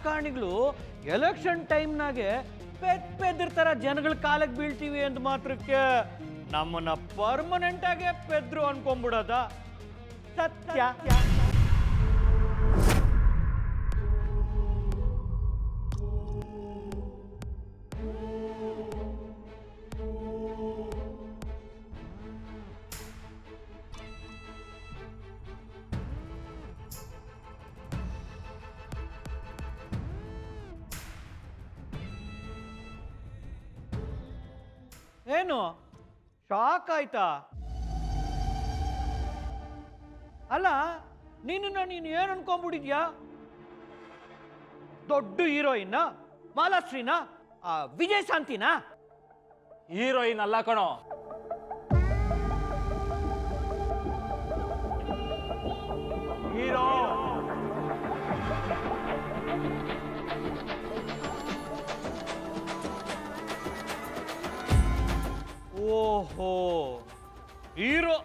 ರಾಜಕಾರಣಿಗಳು ಎಲೆಕ್ಷನ್ ಟೈಮ್ನಾಗೆ ಪೆದ್ದಿರ್ತಾರ, ಜನಗಳ ಕಾಲಕ್ಕೆ ಬೀಳ್ತೀವಿ ಅಂತ ಮಾತ್ರಕ್ಕೆ ನಮ್ಮನ್ನ ಪರ್ಮನೆಂಟ್ ಆಗಿ ಪೆದ್ರು ಅನ್ಕೊಂಡ್ಬಿಡೋದ ಸತ್ಯ. ಏನು ಶಾಕ್ ಆಯ್ತಾ? ಅಲ್ಲ, ನೀನು ಏನು ಅನ್ಕೊಂಡ್ಬಿಟ್ಟಿದ್ಯಾ? ದೊಡ್ಡ ಹೀರೋಯಿನ್ ಮಾಲಾಶ್ರೀನಾ, ವಿಜಯ್ ಶಾಂತಿನಾ? ಹೀರೋಯಿನ್ ಅಲ್ಲ ಕಣೋ, ಹೀರೋ. ಓಹೋ, ಹೀರೋ.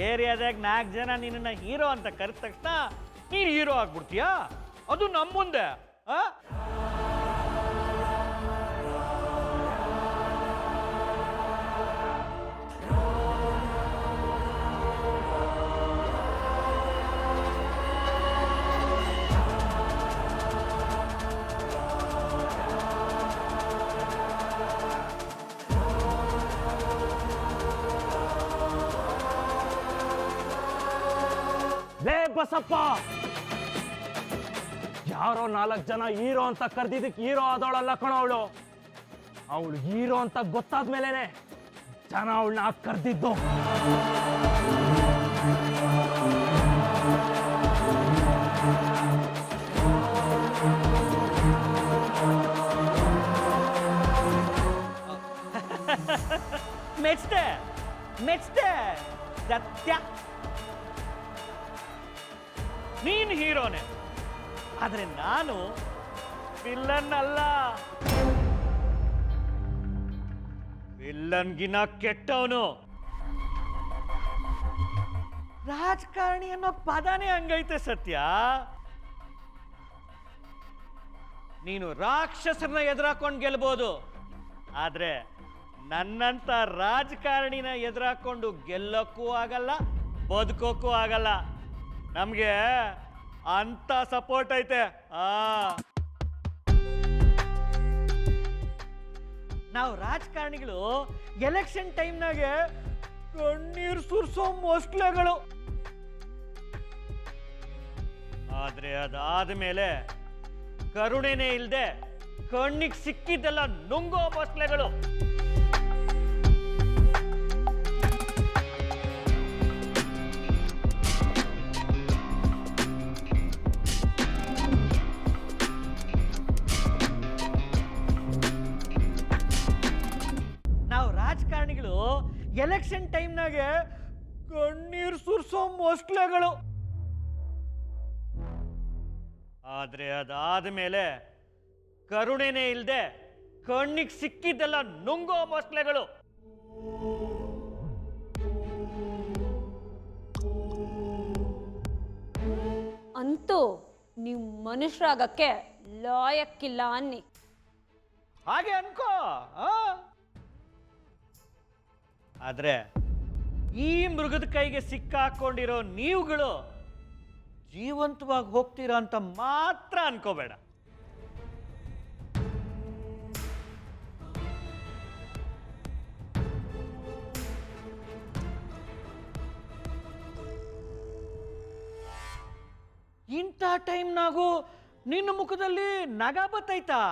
ಏರಿಯಾದಾಗ 4 ಜನ ನಿನ್ನ ಹೀರೋ ಅಂತ ಕರೆದ ತಕ್ಷಣ ನೀನು ಹೀರೋ ಆಗ್ಬಿಡ್ತೀಯಾ? ಅದು ನಮ್ಮ ಮುಂದೆ. ಲೇ ಬಸಪ್ಪ, ಯಾರೋ 4 ಜನ ಹೀರೋ ಅಂತ ಕರೆದಿದ್ದಕ್ಕೆ ಹೀರೋ ಆದವಳಲ್ಲ ಕಣೋ ಅವಳು. ಅವಳು ಹೀರೋ ಅಂತ ಗೊತ್ತಾದ್ಮೇಲೆನೆ ಜನ ಅವಳನ್ನ ಕರೆದಿದ್ದು. ಮೆಚ್ತೆ ಮೆಚ್ತೆ ಸತ್ಯ. ನೀನು ಹೀರೋನೆ, ಆದ್ರೆ ನಾನು ವಿಲ್ಲನ್ ಅಲ್ಲ. ವಿಲ್ಲನ್ಗಿನ ಕೆಟ್ಟವನು. ರಾಜಕಾರಣಿ ಅನ್ನೋ ಪದನೇ ಹಂಗೈತೆ ಸತ್ಯ. ನೀನು ರಾಕ್ಷಸರನ್ನ ಎದುರಾಕೊಂಡು ಗೆಲ್ಬೋದು, ಆದ್ರೆ ನನ್ನಂತ ರಾಜಕಾರಣಿನ ಎದುರಾಕೊಂಡು ಗೆಲ್ಲಕ್ಕೂ ಆಗಲ್ಲ, ಬದುಕೋಕ್ಕೂ ಆಗಲ್ಲ. ನಮ್ಗೆ ಅಂತ ಸಪೋರ್ಟ್ ಐತೆ. ನಾವು ರಾಜಕಾರಣಿಗಳು ಎಲೆಕ್ಷನ್ ಟೈಮ್ನಾಗೆ ಕಣ್ಣೀರು ಸುರಿಸೋ ಮೊಸ್ಲೆಗಳು, ಆದ್ರೆ ಅದಾದ ಮೇಲೆ ಕರುಣೆನೇ ಇಲ್ಲದೆ ಕಣ್ಣಿಗೆ ಸಿಕ್ಕಿದ್ದೆಲ್ಲ ನುಂಗೋ ಮೊಸ್ಲೆಗಳು. ರಾಜಕಾರಣಿಗಳು ಎಲೆಕ್ಷನ್ ಟೈಮ್ನಾಗೆ ಕಣ್ಣೀರು ಸುರಿಸೋ ಮೊಸ್ಲೆಗಳು, ಆದ್ರೆ ಅದಾದ ಮೇಲೆ ಕರುಣೆನೇ ಇಲ್ಲದೆ ಕಣ್ಣಿಗೆ ಸಿಕ್ಕಿದ್ದೆಲ್ಲ ನುಂಗೋ ಮೊಸ್ಲೆಗಳು. ಅಂತೂ ನೀವು ಮನುಷ್ಯರಾಗಕ್ಕೆ ಲಾಯಕ್ಕಿಲ್ಲ ಅನ್ನಿ. ಹಾಗೆ ಅನ್ಕೋ. ಆದ್ರೆ ಈ ಮೃಗದ ಕೈಗೆ ಸಿಕ್ಕಾಕೊಂಡಿರೋ ನೀವುಗಳು ಜೀವಂತವಾಗಿ ಹೋಗ್ತೀರಾ ಅಂತ ಮಾತ್ರ ಅನ್ಕೋಬೇಡ. ಇಂಥ ಟೈಮ್ನಾಗೂ ನಿನ್ನ ಮುಖದಲ್ಲಿ ನಗ ಬತ್ತೈತಾ?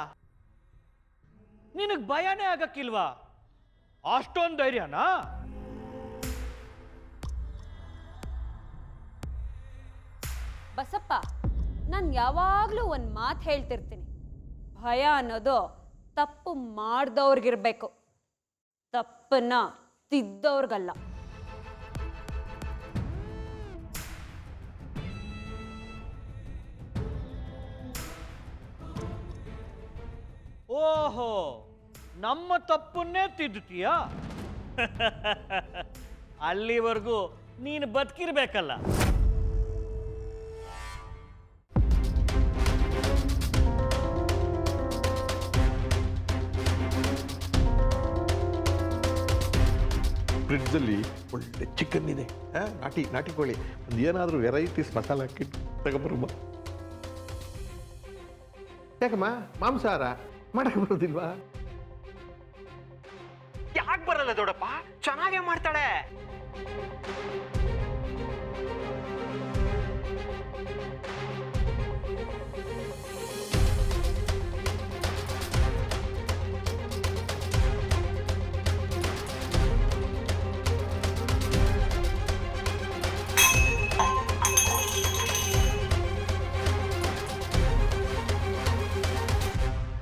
ನಿನಗೆ ಭಯನೇ ಆಗಕ್ಕಿಲ್ವಾ? ಅಷ್ಟೊಂದು ಧೈರ್ಯನಾ? ಬಸಪ್ಪ, ನಾನು ಯಾವಾಗಲೂ ಒಂದು ಮಾತು ಹೇಳ್ತಿರ್ತೀನಿ, ಭಯ ಅನ್ನೋದು ತಪ್ಪು ಮಾಡ್ದವ್ರಿಗಿರ್ಬೇಕು, ತಪ್ಪನ್ನ ತಿದ್ದವ್ರಿಗಲ್ಲ. ಓಹೋ, ನಮ್ಮ ತಪ್ಪನ್ನೇ ತಿದ್ದುತ್ತೀಯಾ? ಅಲ್ಲಿವರೆಗೂ ನೀನು ಬದುಕಿರ್ಬೇಕಲ್ಲ. ಫ್ರಿಡ್ಜಲ್ಲಿ ಒಳ್ಳೆ ಚಿಕನ್ ಇದೆ, ನಾಟಿ ಕೋಳಿ. ಒಂದು ಏನಾದರೂ ವೆರೈಟೀಸ್ ಮಸಾಲೆ ಹಾಕಿಟ್ಟು ತಗೊಬರಮ್ಮ. ಯಾಕಮ್ಮ ಮಾಂಸಾಹಾರ ಮಾಡಕ್ಕೆ ಬರೋದಿಲ್ವಾ? ಯಾಕೆ ಬರಲ್ಲ ದೊಡ್ಡಪ್ಪ? ಚೆನ್ನಾಗೇ ಮಾಡ್ತಾಳೆ.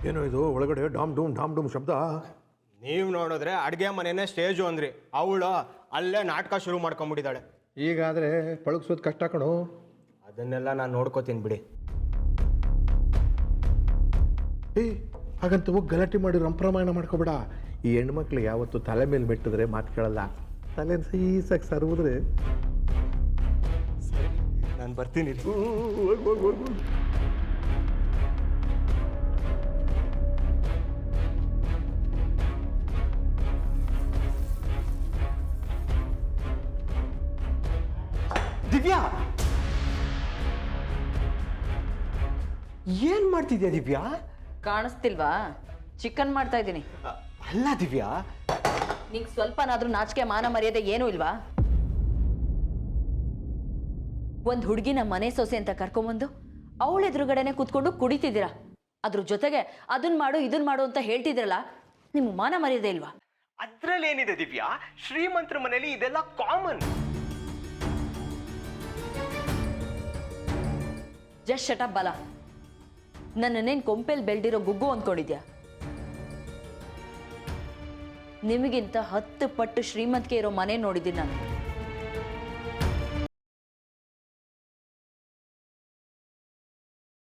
ಏನೋ ಇದು ಒಳಗಡೆ ಡಾಮ್ ಡೂಮ್ ಶಬ್ದ. ನೀವು ನೋಡಿದ್ರೆ ಅಡುಗೆ ಮನೆಯೇ ಸ್ಟೇಜು ಅಂದ್ರಿ, ಅವಳು ಅಲ್ಲೇ ನಾಟಕ ಶುರು ಮಾಡ್ಕೊಂಡ್ಬಿಟ್ಟಿದ್ದಾಳೆ. ಈಗಾದರೆ ಪಳಗಿಸೋದು ಕಷ್ಟ ಕಣೋ. ಅದನ್ನೆಲ್ಲ ನಾನು ನೋಡ್ಕೋತೀನಿ ಬಿಡಿ. ಹಾಗಂತ ಹೋಗಿ ಗಲಾಟೆ ಮಾಡಿ ರಂಪ್ರಮಾಣ ಮಾಡ್ಕೋಬೇಡ. ಈ ಹೆಣ್ಮಕ್ಳು ಯಾವತ್ತು ತಲೆ ಮೇಲೆ ಮೆಟ್ಟಿದ್ರೆ ಮಾತು ಕೇಳಲ್ಲ. ತಲೆ ಸೀಸಾಗಿ ಸರಿದ್ರೆ ನಾನು ಬರ್ತೀನಿ. ದಿವ್ಯಾ, ಏನ್ ಮಾಡ್ತಿದ್ಯಾ ದಿವ್ಯಾ? ಕಾಣಿಸ್ತಿಲ್ವಾ? ಚಿಕನ್ ಮಾಡ್ತಾ ಇದ್ದೀನಿ. ಅಲ್ಲ ದಿವ್ಯಾ, ನಿಂಗೆ ಸ್ವಲ್ಪನಾದ್ರೂ ನಾಚಿಕೆ ಮಾನ ಮರ್ಯಾದೆ ಏನೂ ಇಲ್ವಾ? ಒಂದು ಹುಡುಗಿನ ಮನೆ ಸೊಸೆ ಅಂತ ಕರ್ಕೊಂಬಂದು ಅವಳ ಎದುರುಗಡೆನೆ ಕೂತ್ಕೊಂಡು ಕುಡಿತಿದ್ದೀರಾ. ಅದ್ರ ಜೊತೆಗೆ ಅದನ್ನ ಮಾಡು ಇದನ್ನ ಮಾಡು ಅಂತ ಹೇಳ್ತಿದ್ರಲ್ಲ, ನಿಮ್ಮ ಮಾನ ಮರ್ಯಾದೆ ಇಲ್ವಾ? ಅದ್ರಲ್ಲಿ ಏನಿದೆ ದಿವ್ಯಾ? ಶ್ರೀಮಂತರ ಮನೇಲಿ ಇದೆಲ್ಲ ಕಾಮನ್. ಜಸ್ಟ್ ಶಟ್ ಅಪ್ ಬಲ. ನನ್ನನ್ನೇನು ಕೊಂಪೆಲ್ ಬೆಳೆದಿರೋ ಗುಗ್ಗು ಅಂದ್ಕೊಂಡಿದ್ಯಾ? ನಿಮಗಿಂತ 10 ಪಟ್ಟು ಶ್ರೀಮಂತಿಕೆ ಇರೋ ಮನೆ ನೋಡಿದ್ದೀನಿ ನಾನು.